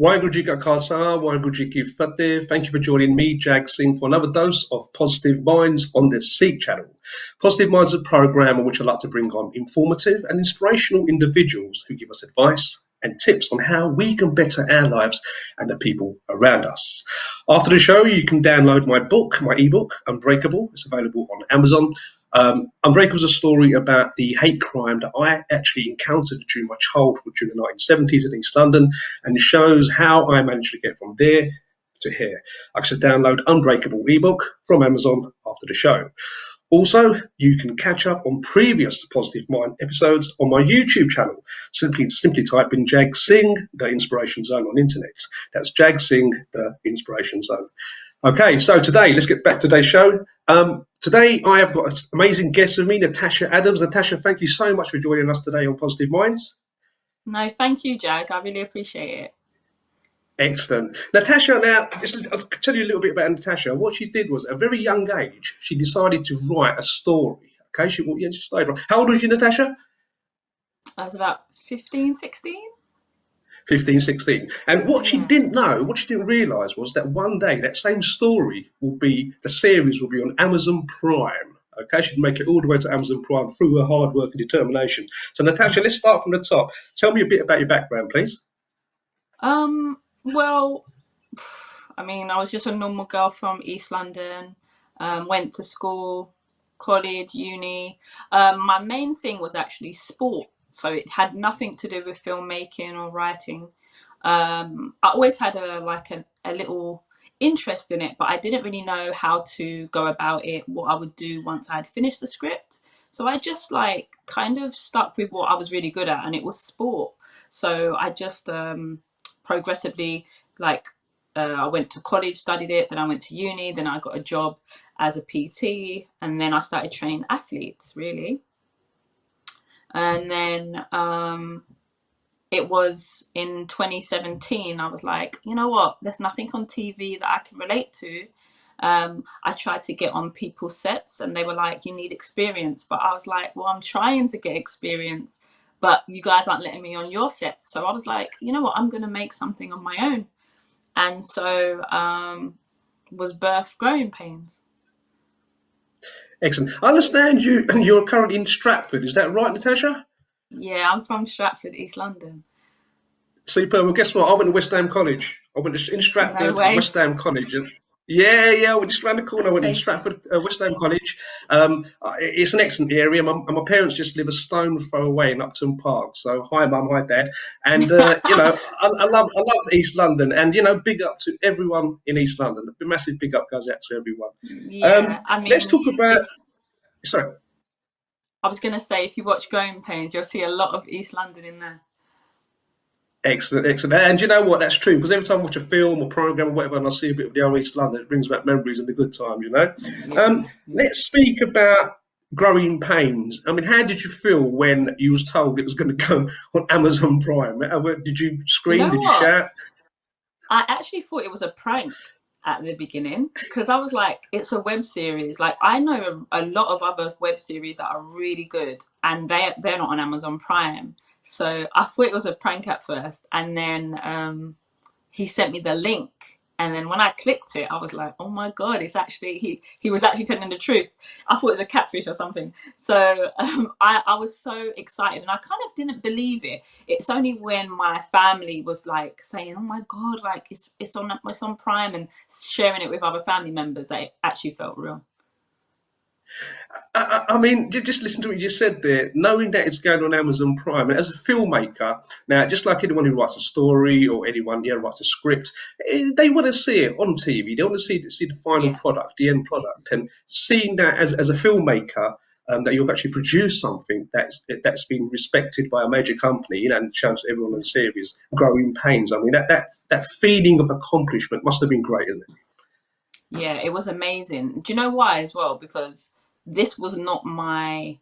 Waheguru Ji Ka Khalsa, Waheguru Ji Ki Fateh. Thank you for joining me, Jag Singh, for another dose of Positive Minds on the Seek channel. Positive Minds is a program in which I like to bring on informative and inspirational individuals who give us advice and tips on how we can better our lives and the people around us. After the show, you can download my book, my ebook, Unbreakable. It's available on Amazon. Unbreakable is a story about the hate crime that I actually encountered during my childhood during the 1970s in East London, and shows how I managed to get from there to here. I should download Unbreakable ebook from Amazon after the show. Also, you can catch up on previous Positive Mind episodes on my YouTube channel. Simply type in Jag Singh, the Inspiration Zone on internet. That's Jag Singh, the Inspiration Zone. Okay, so today, let's get back to today's show. Today, I have got an amazing guest with me, Natasha Adams. Natasha, thank you so much for joining us today on Positive Minds. No, thank you, Jag. I really appreciate it. Excellent. Natasha, now, I'll tell you a little bit about Natasha. What she did was, at a very young age, she decided to write a story. Okay, she started. How old was you, Natasha? I was about 15, 16. 15, 16. And what she didn't know, what she didn't realise was that one day that same story the series will be on Amazon Prime. Okay, she'd make it all the way to Amazon Prime through her hard work and determination. So, Natasha, let's start from the top. Tell me a bit about your background, please. Well, I mean, I was just a normal girl from East London, went to school, college, uni. My main thing was actually sport. So it had nothing to do with filmmaking or writing. I always had a little interest in it, but I didn't really know how to go about it, what I would do once I had finished the script. So I just kind of stuck with what I was really good at, and it was sport. So I just progressively I went to college, studied it, then I went to uni, then I got a job as a PT, and then I started training athletes, really. And then it was in 2017, I was like, you know what, there's nothing on TV that I can relate to. I tried to get on people's sets and they were like, you need experience. But I was like, well, I'm trying to get experience, but you guys aren't letting me on your sets. So I was like, you know what, I'm going to make something on my own. And so was birth Growing Pains. Excellent. I understand you're currently in Stratford. Is that right, Natasha? Yeah, I'm from Stratford, East London. Superb. Well, guess what? I went to West Ham College. I went in Stratford, No way. West Ham College. Yeah, we're just around the corner. I went in Stratford, West Ham College. It's an excellent area. My parents just live a stone throw away in Upton Park. So hi, mum, hi, dad. And I love East London. And big up to everyone in East London. A massive big up goes out to everyone. Yeah, I mean, let's talk about. Sorry. I was going to say, if you watch Growing Pains, you'll see a lot of East London in there. Excellent. And you know what? That's true, because every time I watch a film or program or whatever, and I see a bit of the old East London, it brings back memories and the good times. Yeah. Let's speak about Growing Pains. I mean, how did you feel when you was told it was going to go on Amazon Prime? Did you scream? Did you shout? I actually thought it was a prank at the beginning, because I was like, it's a web series. Like, I know a lot of other web series that are really good, and they're not on Amazon Prime. So I thought it was a prank at first, and then he sent me the link, and then when I clicked it, I was like, oh my god, it's actually he was actually telling the truth. I thought it was a catfish or something. So I was so excited, and I kind of didn't believe it. It's only when my family was like saying, oh my god, like it's on Prime, and sharing it with other family members, that it actually felt real. I mean, just listen to what you just said there. Knowing that it's going on Amazon Prime, and as a filmmaker, now, just like anyone who writes a story or anyone writes a script, they want to see it on TV. They want to see the final product, the end product, and seeing that as a filmmaker, that you've actually produced something that's been respected by a major company, and shows everyone in the series Growing Pains. I mean, that feeling of accomplishment must have been great, isn't it? Yeah, it was amazing. Do you know why as well? Because this was not my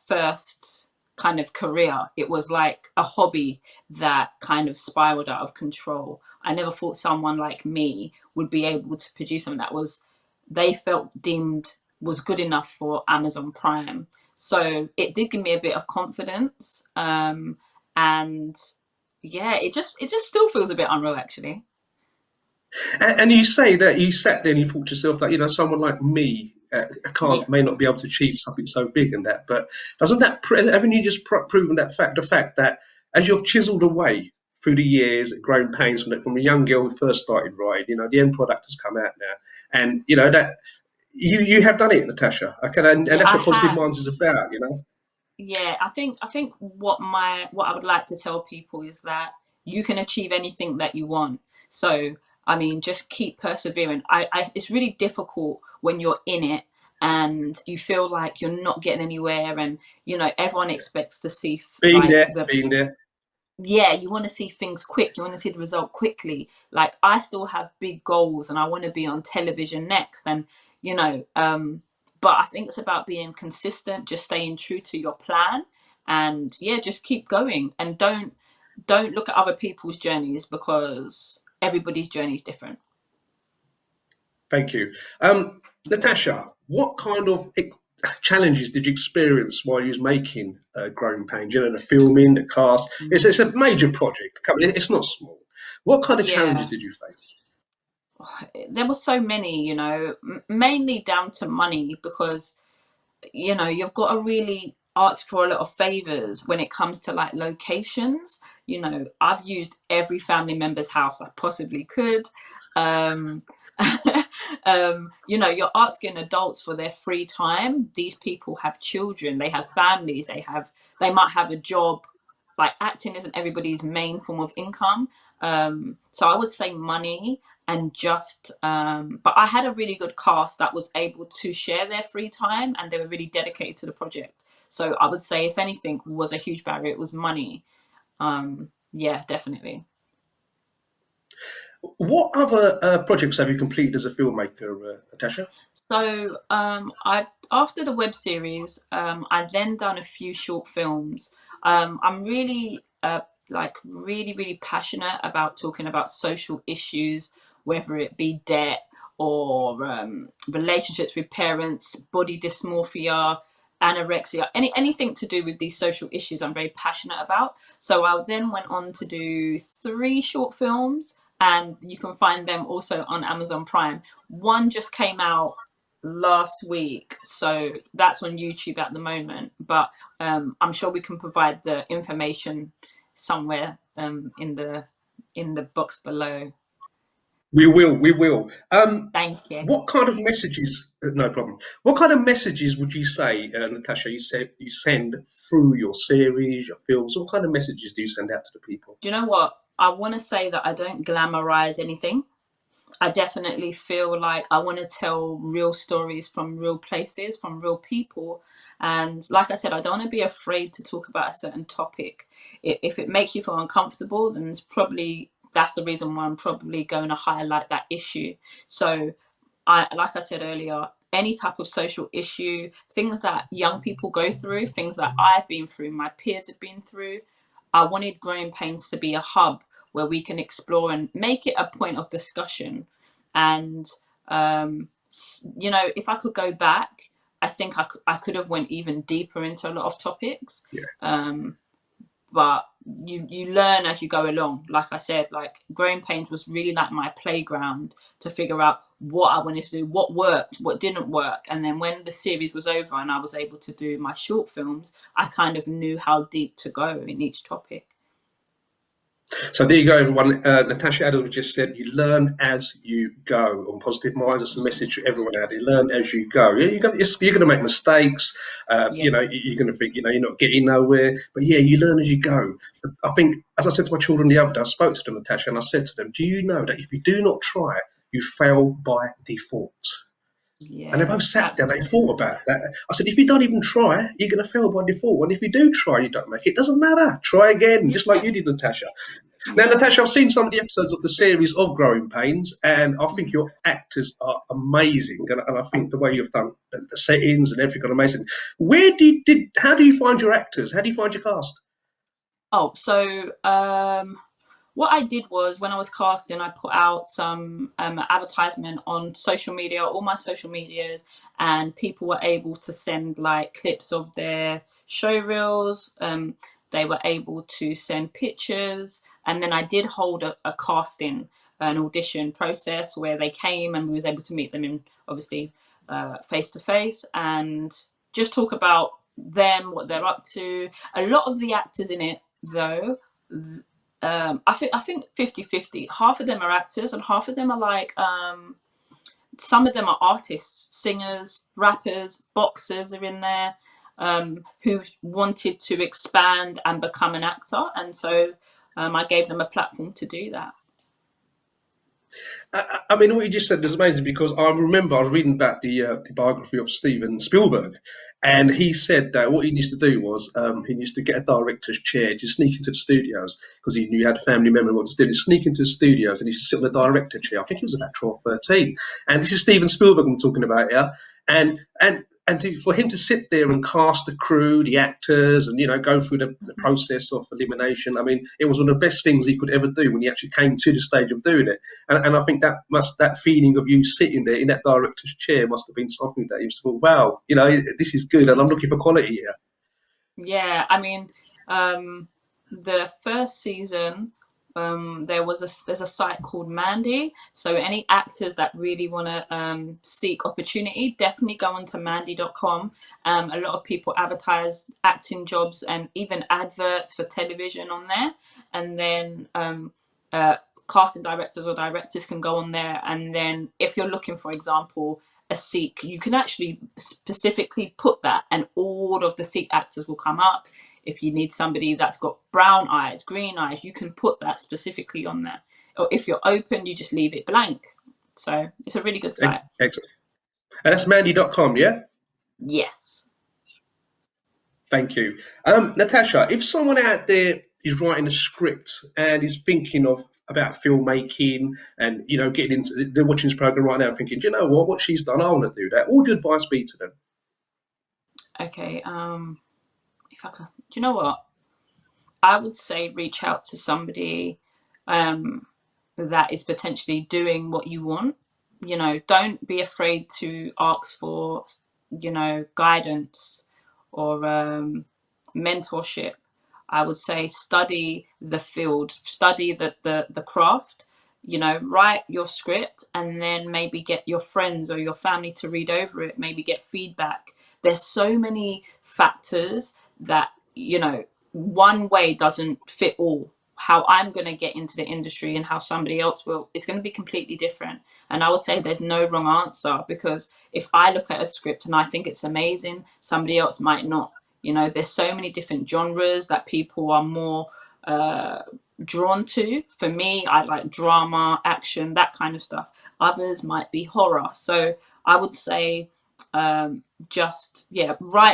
first kind of career. It was like a hobby that kind of spiraled out of control. I never thought someone like me would be able to produce something that they felt deemed was good enough for Amazon Prime. So it did give me a bit of confidence. And yeah, it just still feels a bit unreal, actually. And you say that you sat there and you thought to yourself, like, someone like me Yeah. may not be able to achieve something so big and that. But doesn't that, haven't you just proven that fact, the fact that as you've chiseled away through the years, grown pains from a young girl who first started riding, the end product has come out now. And, that you have done it, Natasha. Okay, and Yeah, that's I what Positive have. Minds is about. Yeah, I think what I would like to tell people is that you can achieve anything that you want. So I mean, just keep persevering. It's really difficult when you're in it and you feel like you're not getting anywhere, and everyone expects to see Being like there, the being there. yeah, you want to see things quick. You want to see the result quickly. Like I still have big goals and I want to be on television next. And, you know, but I think it's about being consistent, just staying true to your plan and yeah, just keep going and don't look at other people's journeys because everybody's journey is different. Thank you. Natasha, what kind of challenges did you experience while you was making Growing Pains? The filming, the cast. It's a major project. It's not small. What kind of challenges Yeah, did you face? there were so many, mainly down to money because you've got to really ask for a lot of favors when it comes to like locations. I've used every family member's house I possibly could. um you're asking adults for their free time. These people have children, they have families, they might have a job. Like acting isn't everybody's main form of income. So I would say money, and just but I had a really good cast that was able to share their free time and they were really dedicated to the project. So I would say if anything was a huge barrier, it was money. Yeah, definitely. What other projects have you completed as a filmmaker, Natasha? So I after the web series, I then done a few short films. I'm really like really passionate about talking about social issues, whether it be debt or relationships with parents, body dysmorphia, anorexia, anything to do with these social issues. I'm very passionate about. So I then went on to do three short films, and you can find them also on Amazon Prime. One just came out last week, so that's on YouTube at the moment. But I'm sure we can provide the information somewhere in the box below. We will, we will. Thank you. What kind of messages? No problem. What kind of messages would you say, Natasha? You said you send through your series, your films. What kind of messages do you send out to the people? Do you know what? I want to say that I don't glamorize anything. I definitely feel like I want to tell real stories from real places, from real people. And like I said, I don't want to be afraid to talk about a certain topic. If it makes you feel uncomfortable, then that's the reason why I'm probably going to highlight that issue. So like I said earlier, any type of social issue, things that young people go through, things that I've been through, my peers have been through. I wanted Growing Pains to be a hub where we can explore and make it a point of discussion. And if I could go back, I think I could have went even deeper into a lot of topics. Yeah. Um, but you learn as you go along. Like I said, like Growing Pains was really like my playground to figure out what I wanted to do, what worked, what didn't work. And then when the series was over and I was able to do my short films, I kind of knew how deep to go in each topic. So there you go, everyone. Natasha Adams just said, "You learn as you go." On Positive Minds, that's a message to everyone out there. Learn as you go. Yeah, you're going to make mistakes. Yeah. You're going to think, you're not getting nowhere. But yeah, you learn as you go. I think, as I said to my children the other day, I spoke to them, Natasha, and I said to them, "Do you know that if you do not try, you fail by default?" And they Yeah, both sat there, they absolutely. thought about that. I said, if you don't even try, you're going to fail by default. And if you do try, you don't make it, doesn't matter. Try again, just like Yeah, you did, Natasha. Now, yeah. Natasha, I've seen some of the episodes of the series of Growing Pains, and I think your actors are amazing. And I think the way you've done the settings and everything are amazing. How do you find your actors? How do you find your cast? Oh, so what I did was when I was casting, I put out some advertisement on social media, all my social medias, and people were able to send like clips of their show reels. they were able to send pictures, and then I did hold a casting, an audition process where they came and we was able to meet them in, obviously, face to face, and just talk about them, what they're up to. A lot of the actors in it, though, I think 50-50. Half of them are actors and half of them are like, some of them are artists, singers, rappers, boxers are in there, who wanted to expand and become an actor, and so I gave them a platform to do that. I mean, what you just said is amazing because I remember I was reading about the biography of Steven Spielberg, and he said that what he used to do was he used to get a director's chair, just sneak into the studios because he knew he had a family member what was doing. He'd sneak into the studios and he used to sit on the director chair. I think he was about 12, 13. And this is Steven Spielberg I'm talking about here. And for him to sit there and cast the crew, the actors, and go through the process of elimination, I mean, it was one of the best things he could ever do when he actually came to the stage of doing it. And I think that feeling of you sitting there in that director's chair must have been something that you thought, wow, this is good, and I'm looking for quality here. Yeah, I mean, the first season, there's a site called Mandy. So any actors that really want to seek opportunity, definitely go onto mandy.com. A lot of people advertise acting jobs and even adverts for television on there. And then casting directors or directors can go on there. And then if you're looking, for example, a Sikh, you can actually specifically put that, and all of the Sikh actors will come up. If you need somebody that's got brown eyes, green eyes, you can put that specifically on there. Or if you're open, you just leave it blank. So it's a really good site. Excellent. And that's mandy.com, yeah? Yes. Thank you. Natasha, if someone out there is writing a script and is thinking about filmmaking and getting into, they're watching this program right now thinking, do you know what she's done, I want to do that, what would your advice be to them? Okay, if I could, do you know what, I would say reach out to somebody that is potentially doing what you want. Don't be afraid to ask for guidance or mentorship. I would say study the field, study the craft, write your script, and then maybe get your friends or your family to read over it, maybe get feedback. There's so many factors that, one way doesn't fit all. How I'm going to get into the industry and how somebody else will, is going to be completely different. And I would say there's no wrong answer, because if I look at a script and I think it's amazing, somebody else might not. There's so many different genres that people are more drawn to. For me, I like drama, action, that kind of stuff. Others might be horror. So I would say write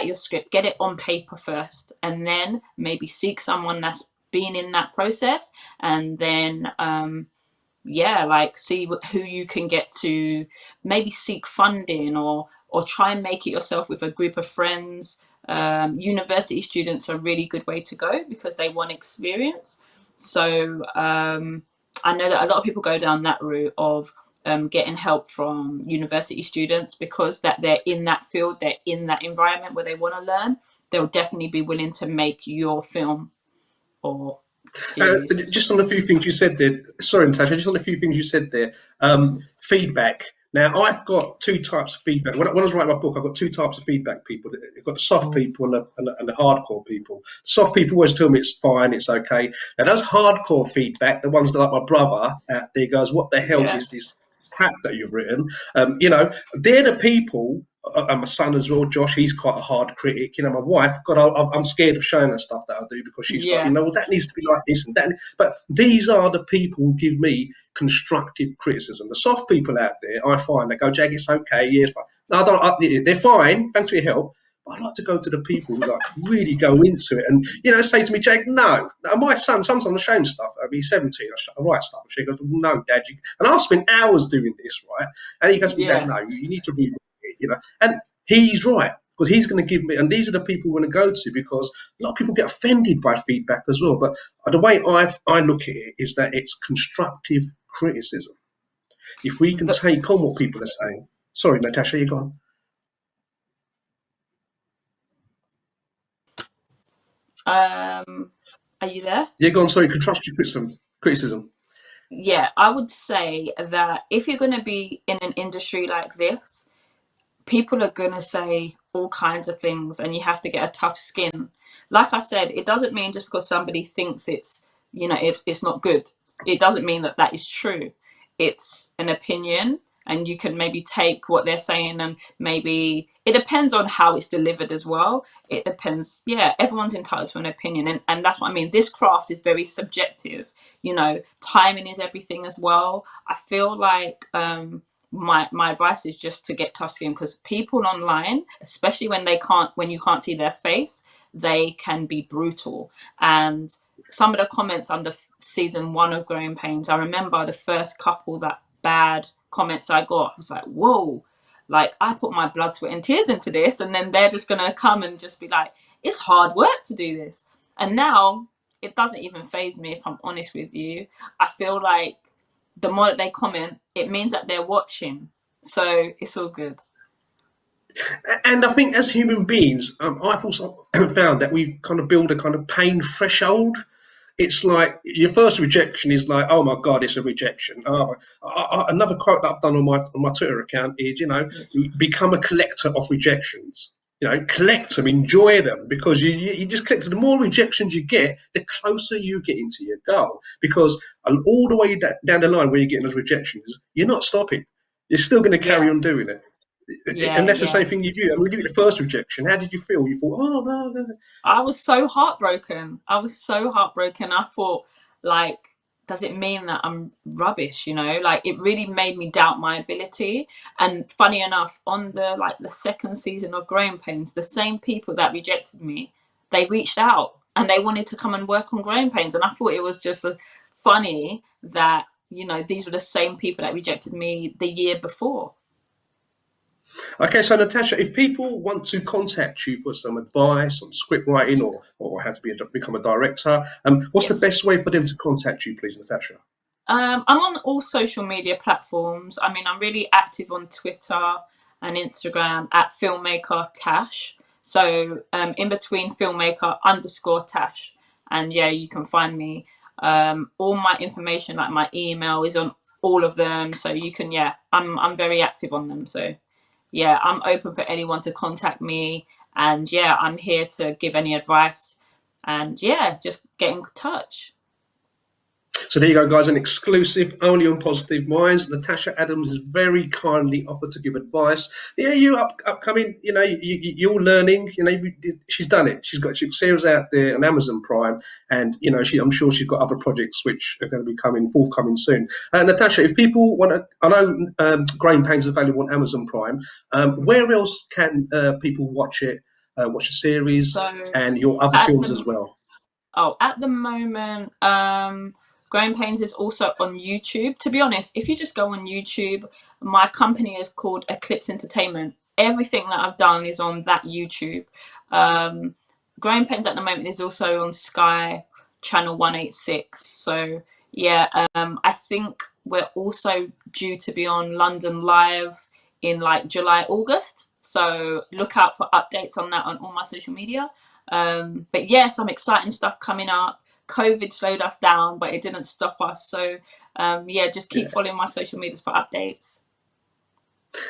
your script, get it on paper first, and then maybe seek someone that's been in that process, and then see who you can get to, maybe seek funding or try and make it yourself with a group of friends. University students are a really good way to go because they want experience. So I know that a lot of people go down that route of getting help from university students, because that they're in that field, they're in that environment where they want to learn. They'll definitely be willing to make your film or series. Just on a few things you said there, sorry Natasha, just on a few things you said there, feedback. Now, I've got two types of feedback. When I was writing my book, I've got two types of feedback people. I've got the soft people and the hardcore people. The soft people always tell me it's fine, it's okay. Now, those hardcore feedback, the ones that, like my brother out there goes, what the hell is this crap that you've written? They're the people, and my son as well, Josh, he's quite a hard critic. My wife, God, I'm scared of showing her stuff that I do, because she's like, well, that needs to be like this and that. But these are the people who give me constructive criticism. The soft people out there, I find, they go, Jag, it's okay, yeah, it's fine. No, they're fine, thanks for your help. But I like to go to the people who really go into it and, say to me, Jag, no. My son, sometimes I show him stuff. He's 17, I write stuff. And she goes, no, Dad. And I spend hours doing this, right? And he goes, Dad, no, you need to read it, And he's right, because he's going to give me, and these are the people we're going to go to, because a lot of people get offended by feedback as well. But the way I look at it is that it's constructive criticism. If we can take on what people are saying. Sorry, Natasha, you're gone. Are you there? Yeah, go on. Sorry, constructive criticism. Criticism. Yeah, I would say that if you're going to be in an industry like this, people are going to say all kinds of things and you have to get a tough skin. Like I said, it doesn't mean just because somebody thinks it's, it's not good, it doesn't mean that that is true. It's an opinion, and you can maybe take what they're saying, and maybe it depends on how it's delivered as well. It depends. Yeah, everyone's entitled to an opinion, and that's what I mean. This craft is very subjective. Timing is everything as well. I feel like my advice is just to get tough skin, because people online, especially when you can't see their face, they can be brutal. And some of the comments under season 1 of Growing Pains, I remember the first couple that bad comments I got, I was like, whoa, like I put my blood, sweat and tears into this, and then they're just gonna come and just be like, it's hard work to do this. And now it doesn't even faze me, if I'm honest with you. I feel like the more that they comment, it means that they're watching. So it's all good. And I think as human beings, I've also found that we kind of build a kind of pain threshold. It's like your first rejection is like, oh my God, it's a rejection. Another quote that I've done on my Twitter account is, become a collector of rejections. Collect them, enjoy them, because you just collect. The more rejections you get, the closer you get into your goal. Because all the way down the line where you're getting those rejections, you're not stopping. You're still going to carry Yeah, on doing it. yeah, And that's the yeah. same thing you do. I mean, when you get the first rejection, how did you feel? You thought, oh no, no. I was so heartbroken. I was so heartbroken. I thought, like, does it mean that I'm rubbish? Like, it really made me doubt my ability. And funny enough, on the second season of Growing Pains, the same people that rejected me, they reached out and they wanted to come and work on Growing Pains. And I thought it was just funny that these were the same people that rejected me the year before. Okay, so Natasha, if people want to contact you for some advice on script writing or how to become a director, what's Yeah. the best way for them to contact you, please, Natasha? I'm on all social media platforms. I mean, I'm really active on Twitter and Instagram at filmmaker Tash. So in between filmmaker underscore Tash. And yeah, you can find me. All my information, like my email, is on all of them. So you can, yeah, I'm very active on them. So yeah, I'm open for anyone to contact me. And yeah, I'm here to give any advice. And yeah, just get in touch. So there you go, guys, an exclusive only on Positive Minds. Natasha Adams is very kindly offered to give advice. Yeah, you upcoming, you're learning. She's done it. She's got series out there on Amazon Prime, and I'm sure she's got other projects which are going to be forthcoming soon. Natasha, if people want to, I know Growing Pains is available on Amazon Prime. Where else can people watch it? Watch the series So and your other at films as the well. at the moment, Growing Pains is also on YouTube. To be honest, if you just go on YouTube, my company is called Eclipse Entertainment. Everything that I've done is on that YouTube. Um, Growing Pains at the moment is also on Sky Channel 186. So yeah, I think we're also due to be on London Live in like July, August. So look out for updates on that on all my social media. But yeah, some exciting stuff coming up. COVID slowed us down, but it didn't stop us. So yeah, just keep following my social medias for updates.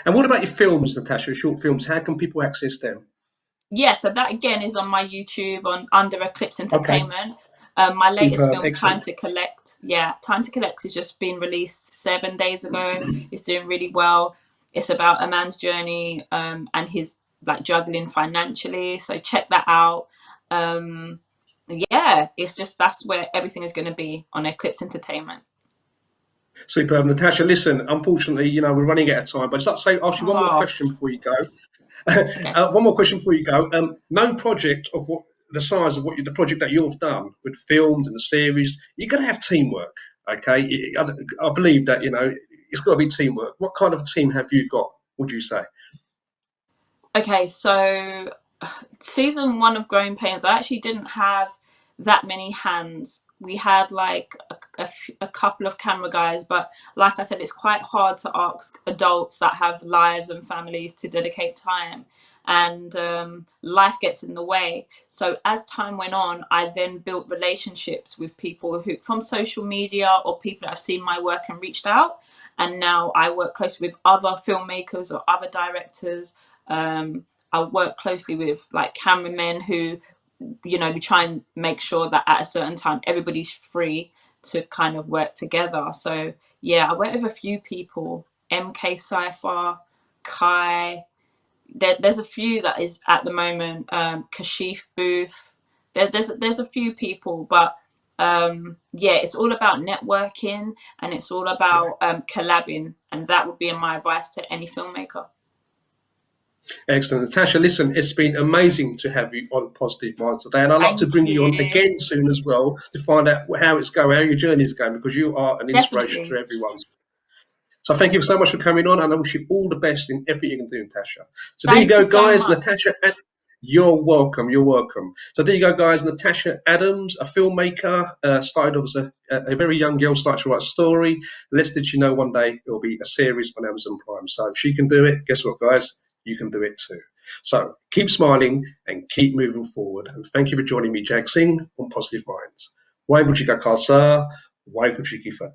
And what about your films, Natasha? Short films? How can people access them? Yeah, so that again is on my YouTube on under Eclipse Okay, Entertainment. My latest superb, film, Time excellent. to Collect. Yeah, Time to Collect has just been released 7 days ago. It's doing really well. It's about a man's journey and his like juggling financially. So check that out. Um, yeah, it's just that's where everything is going to be on Eclipse Entertainment. Superb, Natasha. Listen, unfortunately, we're running out of time, but I'd just like to ask you one more Oh, question before you go. okay. One more question before you go. No project of what the size of the project that you've done with films and the series, you're going to have teamwork. Okay, I believe that it's got to be teamwork. What kind of team have you got? Would you say? Okay, so season 1 of Growing Pains, I actually didn't have that many hands. We had like a couple of camera guys, but like I said, it's quite hard to ask adults that have lives and families to dedicate time. and life gets in the way. So as time went on, I then built relationships with people who from social media or people that have seen my work and reached out. And now I work closely with other filmmakers or other directors. I work closely with like cameramen who, you know, we try and make sure that at a certain time everybody's free to kind of work together. So yeah, I went with a few people, MK Cypher, Kai. There's a few that is at the moment, Kashif Booth. There's a few people, but yeah, it's all about networking and it's all about collabing, and that would be my advice to any filmmaker. Excellent. Natasha, listen, it's been amazing to have you on Positive Minds today. And I'd love to Thank bring you on you. again soon as well to find out how it's going, how your journey is going, because you are an inspiration to Definitely. everyone. So thank you so much for coming on, and I wish you all the best in everything you can do, Natasha. So there you Thank you go, so guys. much. Natasha, you're welcome. You're welcome. So there you go, guys. Natasha Adams, a filmmaker, started off as a very young girl, started to write a story. Lest did she know one day it will be a series on Amazon Prime. So if she can do it, guess what, guys? You can do it too. So keep smiling and keep moving forward. And thank you for joining me, Jag Singh, on Positive Minds. Waheguru Ji Ka Khalsa, Waheguru Ji Ki Fateh.